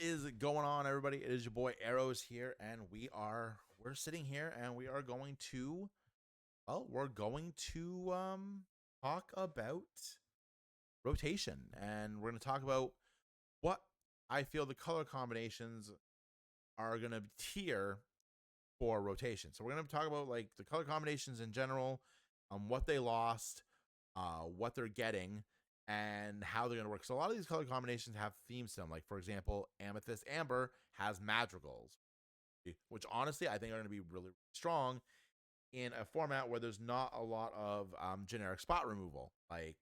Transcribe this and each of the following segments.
is going on, everybody? It is your boy Arrows here, and we're sitting here and we are going to talk about rotation, and we're going to talk about what I feel the color combinations are going to tier for rotation. So we're going to talk about like the color combinations in general, what they lost, what they're getting, and how they're going to work. So a lot of these color combinations have themes to them. Like, for example, Amethyst Amber has madrigals, which honestly I think are going to be really strong in a format where there's not a lot of generic spot removal. Like,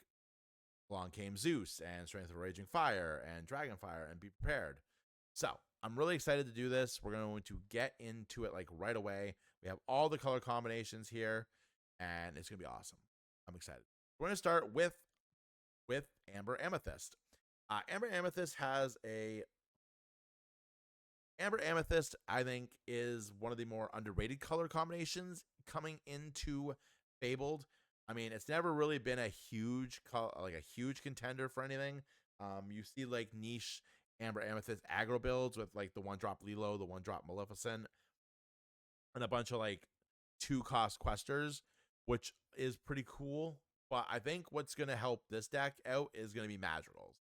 along came Zeus and Strength of a Raging Fire and Dragonfire and Be Prepared. So I'm really excited to do this. We're going to get into it like right away. We have all the color combinations here, and it's going to be awesome. I'm excited. We're going to start with Amber Amethyst. Amber Amethyst I think, is one of the more underrated color combinations coming into Fabled. I mean, it's never really been a huge contender for anything. You see like niche Amber Amethyst aggro builds with like the 1-drop Lilo, the 1-drop Maleficent, and a bunch of like 2-cost questers, which is pretty cool. But I think what's going to help this deck out is going to be Madrigals.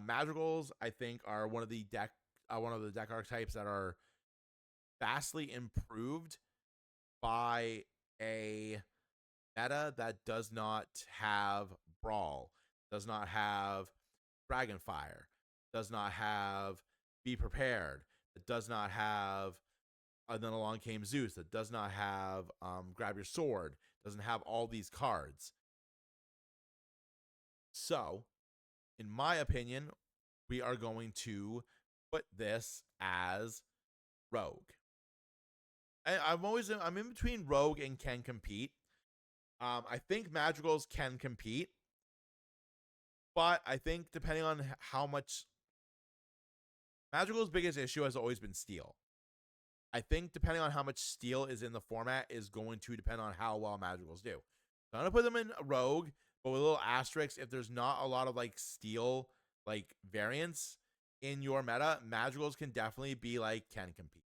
Madrigals, I think, are one of the deck archetypes that are vastly improved by a meta that does not have Brawl, does not have Dragonfire, does not have Be Prepared, it does not have then along came Zeus, that does not have Grab Your Sword, doesn't have all these cards. So, in my opinion, we are going to put this as Rogue. I'm in between Rogue and Can Compete. I think Madrigals can compete, but I think depending on how much Madrigal's biggest issue has always been steal. I think depending on how much steal is in the format is going to depend on how well Madrigals do. So I'm gonna put them in Rogue, but with a little asterisk. If there's not a lot of like steal like variants in your meta, Madrigals can definitely be like can compete.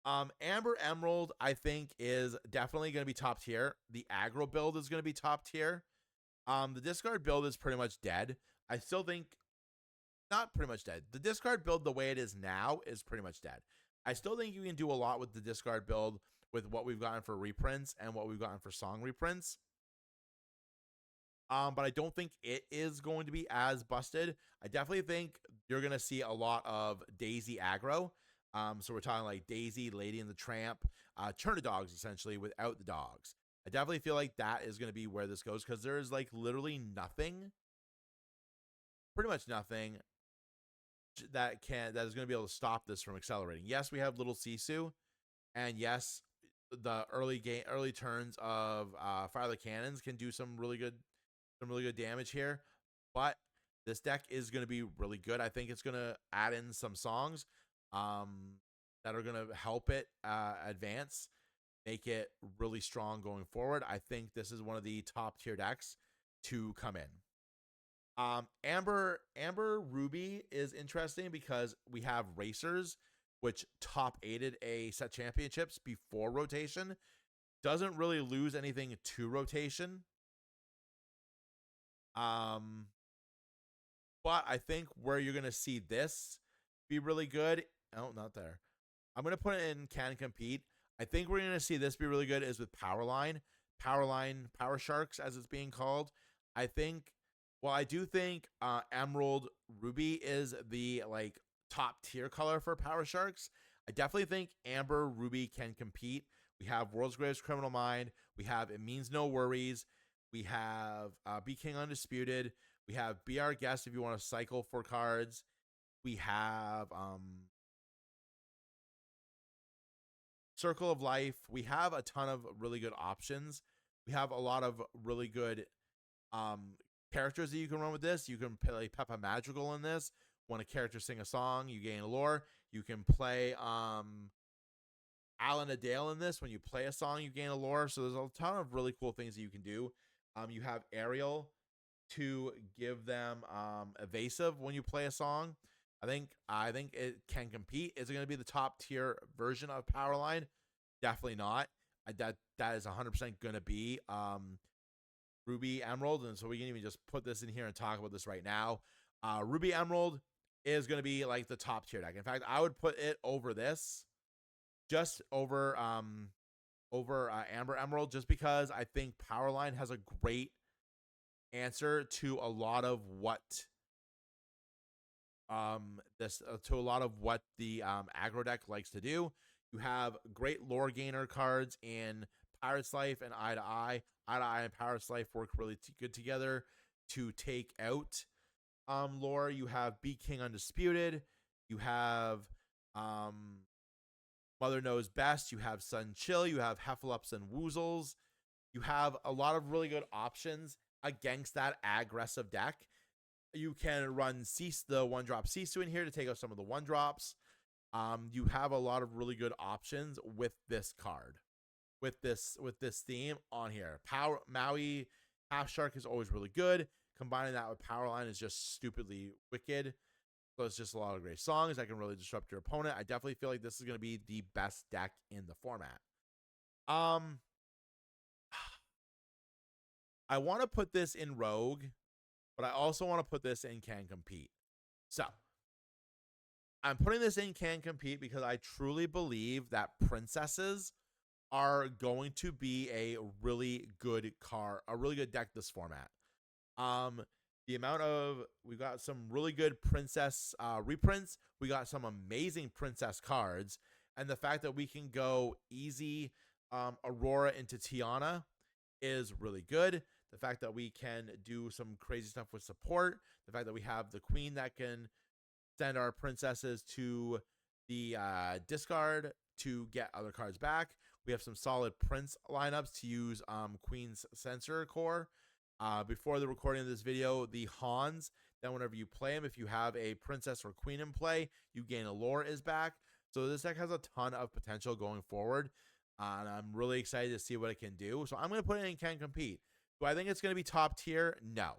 Amber Emerald, I think, is definitely going to be top tier. The aggro build is going to be top tier. The discard build is pretty much dead. I still think, not pretty much dead. The discard build, the way it is now, is pretty much dead. I still think you can do a lot with the discard build with what we've gotten for reprints and what we've gotten for song reprints. But I don't think it is going to be as busted. I definitely think you're going to see a lot of Daisy aggro. So we're talking like Daisy, Lady and the Tramp, Turn of Dogs, essentially, without the dogs. I definitely feel like that is going to be where this goes, because there is like literally nothing, pretty much nothing, that is going to be able to stop this from accelerating. Yes, we have little Sisu, and yes, the early turns of Fire the Cannons can do some really good damage here, but this deck is going to be really good. I think it's going to add in some songs that are going to help it advance, make it really strong going forward. I think this is one of the top tier decks to come in. Amber Ruby is interesting because we have Racers, which top 8'd a set championships before rotation. Doesn't really lose anything to rotation. But I think where you're going to see this be really good. Oh, not there. I'm going to put it in Can Compete. I think we're going to see this be really good is with Power Sharks, as it's being called. I do think Emerald Ruby is the like top tier color for Power Sharks. I definitely think Amber Ruby can compete. We have World's Greatest Criminal Mind. We have It Means No Worries. We have Be King Undisputed. We have Be Our Guest if you want to cycle for cards. We have Circle of Life. We have a ton of really good options. We have a lot of really good characters that you can run with this. You can play Peppa Madrigal in this. When a character sing a song, you gain a lore. You can play Alan Adale in this. When you play a song, you gain a lore. So there's a ton of really cool things that you can do. You have Ariel to give them evasive when you play a song. I think it can compete. Is it going to be the top tier version of Powerline? Definitely not. That is 100% going to be Ruby Emerald, and so we can even just put this in here and talk about this right now. Ruby Emerald is going to be like the top tier deck. In fact, I would put it over this, just over Amber Emerald, just because I think Powerline has a great answer to a lot of what this to a lot of what the aggro deck likes to do. You have great lore gainer cards in Pirate's Life and Eye to Eye. Eye to Eye and Pirate's Life work really good together to take out lore. You have Be King Undisputed. You have Mother Knows Best. You have Sun Chill. You have Heffalumps and Woozles. You have a lot of really good options against that aggressive deck. You can run the 1-drop Sisu in here to take out some of the 1-drops. You have a lot of really good options with this card, with this theme on here. Maui Half Shark is always really good. Combining that with Powerline is just stupidly wicked. So it's just a lot of great songs that can really disrupt your opponent. I definitely feel like this is going to be the best deck in the format. I want to put this in Rogue, but I also want to put this in Can Compete. So I'm putting this in Can Compete because I truly believe that princesses are going to be a really good deck this format. The amount of, we've got some really good princess reprints. We got some amazing princess cards, and the fact that we can go easy Aurora into Tiana is really good. The fact that we can do some crazy stuff with support, the fact that we have the queen that can send our princesses to the discard to get other cards back. We have some solid prince lineups to use Queen's Sensor Core. Before the recording of this video, the Hans, then whenever you play them, if you have a princess or queen in play, you gain a lore is back. So this deck has a ton of potential going forward, and I'm really excited to see what it can do. So I'm going to put it in Can Compete. Do I think it's going to be top tier? No.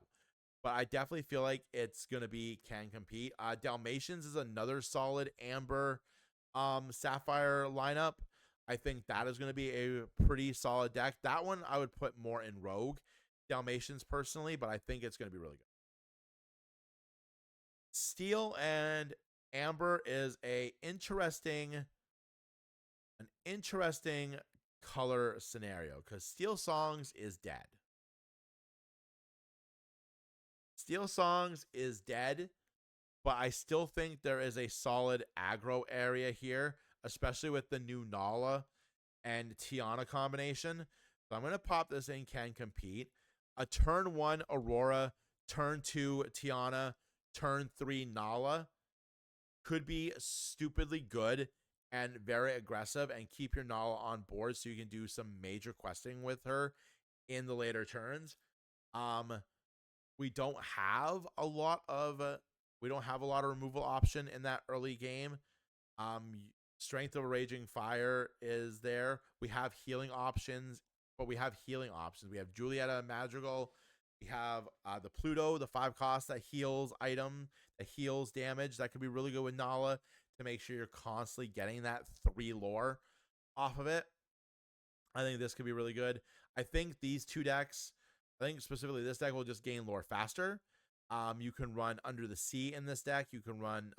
But I definitely feel like it's going to be Can Compete. Dalmatians is another solid Amber Sapphire lineup. I think that is going to be a pretty solid deck. That one I would put more in Rogue Dalmatians personally, but I think it's going to be really good. Steel and Amber is an interesting color scenario because Steel Songs is dead. Steel Songs is dead, but I still think there is a solid aggro area here, especially with the new Nala and Tiana combination. So I'm going to pop this in Can Compete. A turn 1 Aurora, turn 2 Tiana, turn 3 Nala could be stupidly good and very aggressive and keep your Nala on board so you can do some major questing with her in the later turns. We don't have a lot of removal option in that early game. Strength of a Raging Fire is there. We have healing options, but we have healing options. We have Julieta Madrigal. We have the Pluto, the 5 cost that heals item, that heals damage. That could be really good with Nala to make sure you're constantly getting that 3 lore off of it. I think this could be really good. I think these two decks, I think specifically this deck will just gain lore faster. You can run Under the Sea in this deck. You can run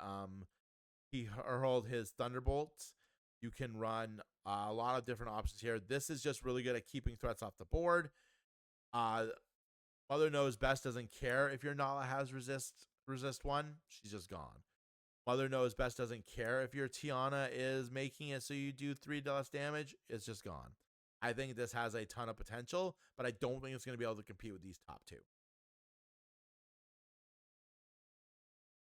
he hurled his Thunderbolts. You can run a lot of different options here. This is just really good at keeping threats off the board. Mother Knows Best doesn't care if your Nala has resist 1. She's just gone. Mother Knows Best doesn't care if your Tiana is making it so you do 3 less damage. It's just gone. I think this has a ton of potential, but I don't think it's going to be able to compete with these top 2.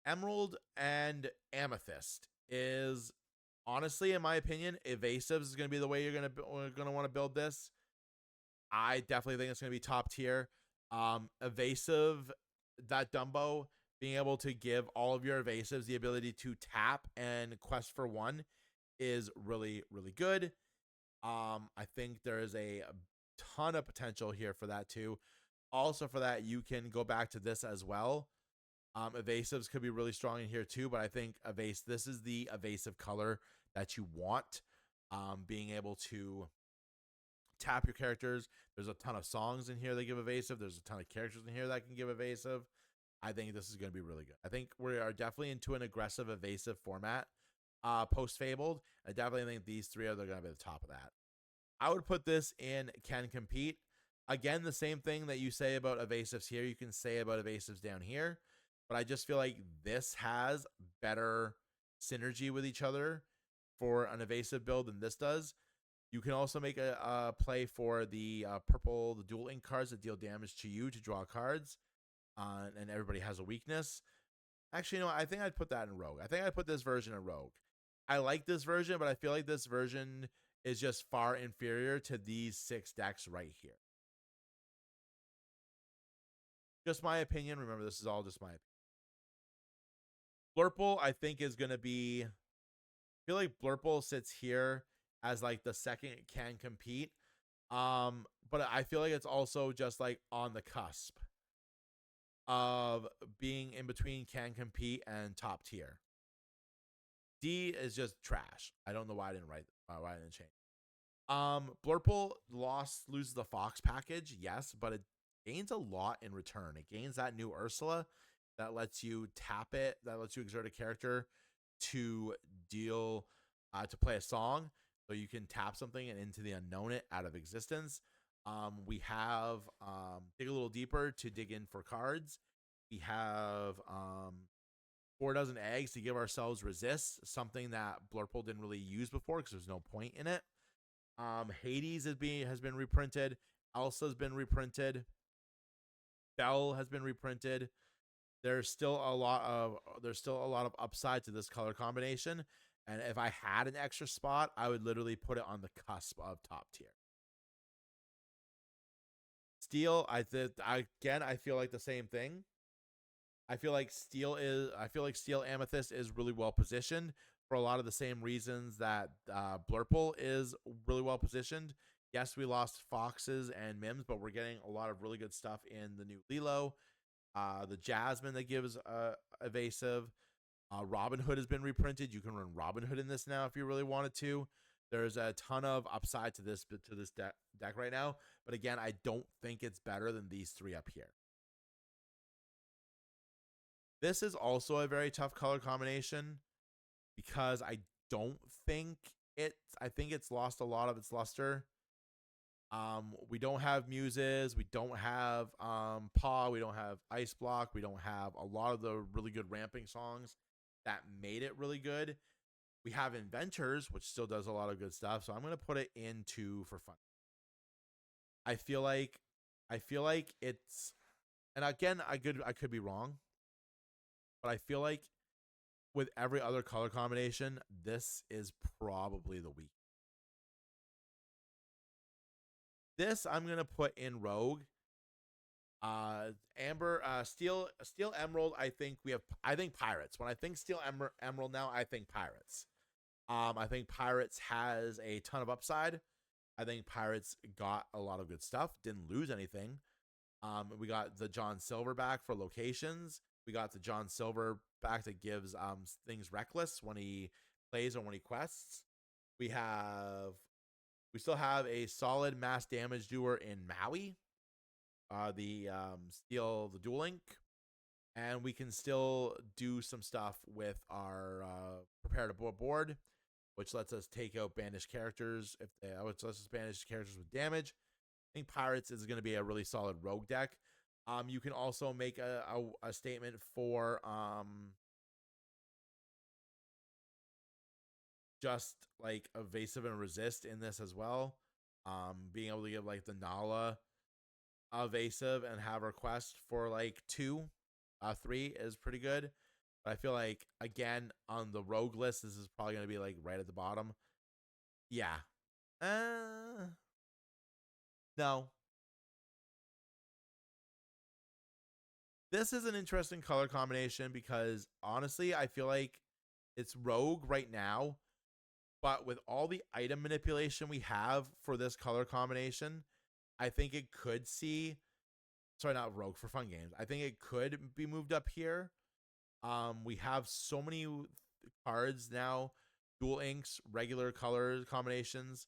Emerald and Amethyst is, honestly, in my opinion, Evasives is going to be the way you're going to want to build this. I definitely think it's going to be top tier. Evasive, that Dumbo, being able to give all of your evasives the ability to tap and quest for 1 is really, really good. I think there is a ton of potential here for that too. Also for that, you can go back to this as well. Evasives could be really strong in here too, but I think this is the evasive color that you want. Being able to tap your characters. There's a ton of songs in here that give evasive. There's a ton of characters in here that can give evasive. I think this is going to be really good. I think we are definitely into an aggressive evasive format post Fabled. I definitely think these three are going to be the top of that. I would put this in can compete. Again, the same thing that you say about evasives here, you can say about evasives down here. But I just feel like this has better synergy with each other for an evasive build than this does. You can also make a play for the purple, the dual ink cards that deal damage to you to draw cards. And everybody has a weakness. Actually, I think I'd put that in Rogue. I think I'd put this version in Rogue. I like this version, but I feel like this version is just far inferior to these 6 decks right here. Just my opinion. Remember, this is all just my opinion. Blurple, I think, is going to be... I feel like Blurple sits here as like the second can compete. But I feel like it's also just like on the cusp of being in between can compete and top tier. D is just trash. I don't know why I didn't why I didn't change. Blurple loses the Fox package, yes, but it gains a lot in return. It gains that new Ursula that lets you tap it, that lets you exert a character to deal to play a song. So you can tap something and into the unknown it out of existence. We have dig a little deeper to dig in for cards. We have 4 dozen eggs to give ourselves resist, something that Blurple didn't really use before because there's no point in it. Hades has been reprinted. Elsa's been reprinted. Bell has been reprinted. There's still a lot of upside to this color combination. And if I had an extra spot, I would literally put it on the cusp of top tier. Steel, I feel like the same thing. I feel like Steel Amethyst is really well positioned for a lot of the same reasons that Blurple is really well positioned. Yes, we lost Foxes and Mims, but we're getting a lot of really good stuff in the new Lilo. The Jasmine that gives evasive. Robin Hood has been reprinted. You can run Robin Hood in this now if you really wanted to. There's a ton of upside to this deck right now. But again, I don't think it's better than these 3 up here. This is also a very tough color combination because I think it's lost a lot of its luster. We don't have Muses, we don't have Paw, we don't have Ice Block, we don't have a lot of the really good ramping songs that made it really good. We have Inventors, which still does a lot of good stuff, so I'm going to put it into for fun. I feel like it's, and again, I could be wrong, but I feel like with every other color combination, this is probably the weak. This I'm gonna put in Rogue. Amber, Steel Emerald. I think Pirates. When I think Steel Emerald now, I think Pirates. I think Pirates has a ton of upside. I think Pirates got a lot of good stuff. Didn't lose anything. We got the John Silver back for locations. We got the John Silver back that gives things reckless when he plays or when he quests. We still have a solid mass damage doer in Maui. The Dual Link. And we can still do some stuff with our prepare to board, which lets us take out banished characters. Which lets us banish characters with damage. I think Pirates is going to be a really solid rogue deck. You can also make a statement for just like evasive and resist in this as well. Being able to give like the Nala evasive and have request for like 3 is pretty good. But I feel like again on the rogue list, this is probably going to be like right at the bottom. Yeah. No. This is an interesting color combination because honestly, I feel like it's rogue right now, but with all the item manipulation we have for this color combination, I think it could see, sorry, not rogue, for fun games. I think it could be moved up here. We have so many cards now, dual inks, regular color combinations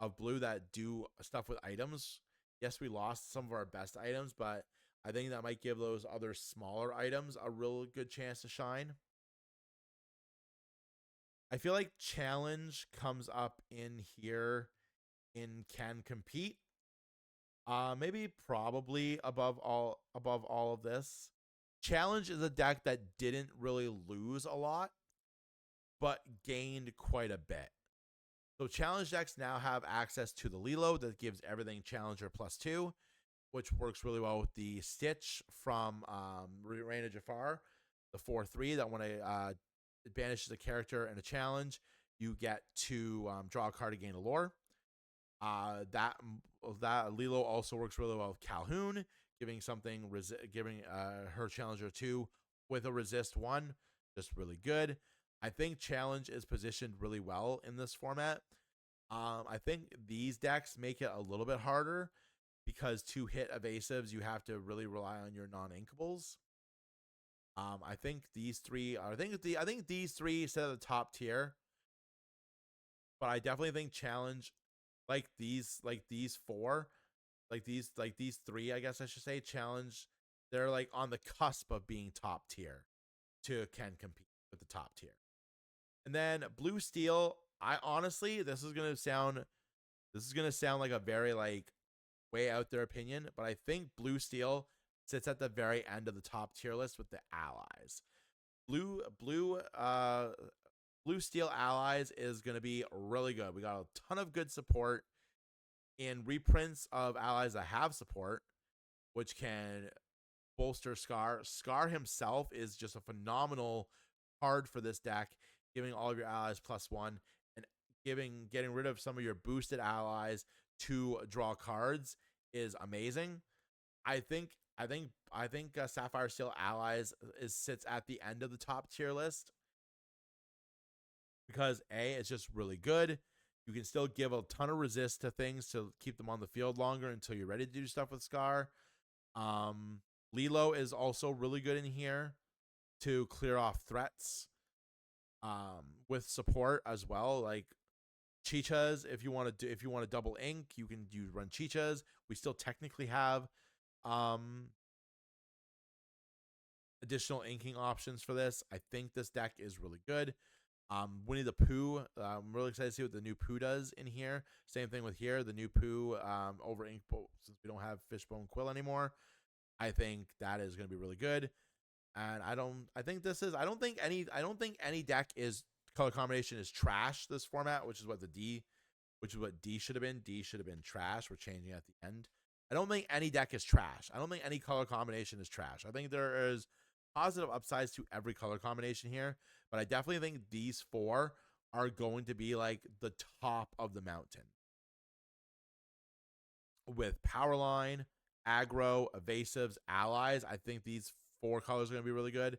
of blue that do stuff with items. Yes, we lost some of our best items, but I think that might give those other smaller items a real good chance to shine. I feel like challenge comes up in here in can compete. Maybe probably above all of this. Challenge is a deck that didn't really lose a lot, but gained quite a bit. So challenge decks now have access to the Lilo that gives everything Challenger +2, which works really well with the Stitch from Reign of Jafar, the 4/3 that when it banishes a character and a challenge, you get to draw a card to gain a lore. That Lilo also works really well with Calhoun, giving her Challenger 2 with a resist 1, just really good. I think challenge is positioned really well in this format. I think these decks make it a little bit harder because to hit evasives, you have to really rely on your non-inkables. I think these three are. I think these three set at the top tier, but I definitely think challenge, like these four, like these three, I guess I should say, challenge. They're like on the cusp of being top tier to can compete with the top tier. And then blue steel. I honestly, this is gonna sound like a very like way out there opinion, but I think blue steel sits at the very end of the top tier list with the allies. Blue blue uh blue steel allies is gonna be really good. We got a ton of good support in reprints of allies that have support, which can bolster Scar. Scar himself is just a phenomenal card for this deck, giving all of your allies +1 and getting rid of some of your boosted allies to draw cards is amazing. I think Sapphire Steel Allies sits at the end of the top tier list because it's just really good. You can still give a ton of resist to things to keep them on the field longer until you're ready to do stuff with Scar. Um, Lilo is also really good in here to clear off threats. With support as well, like Chichas. If you want to double ink, you run Chichas. We still technically have um additional inking options for this. I think this deck is really good. Winnie the Pooh. I'm really excited to see what the new Pooh does in here. Same thing with here. The new Pooh over ink since we don't have Fishbone Quill anymore. I think that is going to be really good. And I don't think any deck is color combination is trash this format, which is what D should have been. D should have been trash. We're changing at the end. I don't think any deck is trash. I don't think any color combination is trash. I think there is positive upsides to every color combination here, but I definitely think these four are going to be like the top of the mountain with Powerline, Aggro, Evasives, Allies. I think these four colors are going to be really good.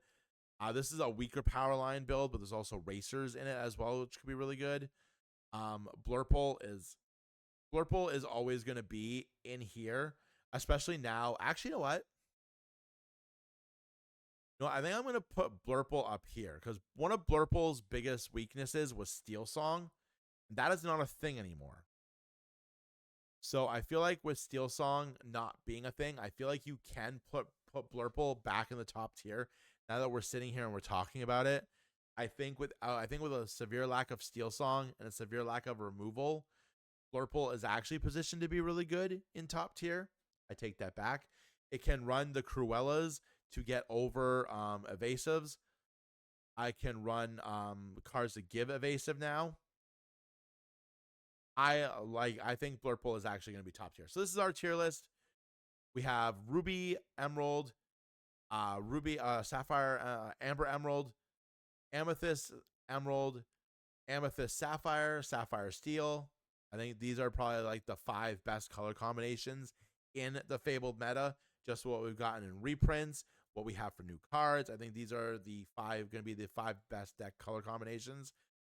This is a weaker Powerline build, but there's also Racers in it as well, which could be really good. Blurple is always going to be in here, especially now. Actually, you know what? No, I think I'm going to put Blurple up here because one of Blurple's biggest weaknesses was Steel Song. That is not a thing anymore. So I feel like with Steel Song not being a thing, I feel like you can put Blurple back in the top tier. Now that we're sitting here and we're talking about it, I think with a severe lack of Steel Song and a severe lack of removal, Blurple is actually positioned to be really good in top tier. I take that back. It can run the Cruellas to get over evasives. I can run cards that give evasive now. I think Blurple is actually going to be top tier. So this is our tier list. We have Ruby, Emerald, Sapphire, Amber Emerald, Amethyst Emerald, Amethyst Sapphire, Sapphire Steel. I think these are probably like the 5 best color combinations in the Fabled meta. Just what we've gotten in reprints, what we have for new cards. I think these are going to be the 5 best deck color combinations.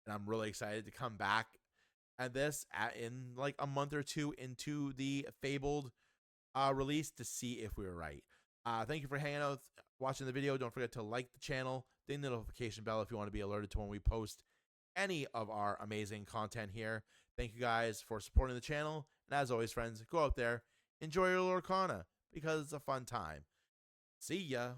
And I'm really excited to come back at this in like a month or two into the Fabled release to see if we were right. Thank you for hanging out, watching the video. Don't forget to like the channel, ding the notification bell if you want to be alerted to when we post any of our amazing content here. Thank you guys for supporting the channel. And as always, friends, go out there, enjoy your Lorcana because it's a fun time. See ya.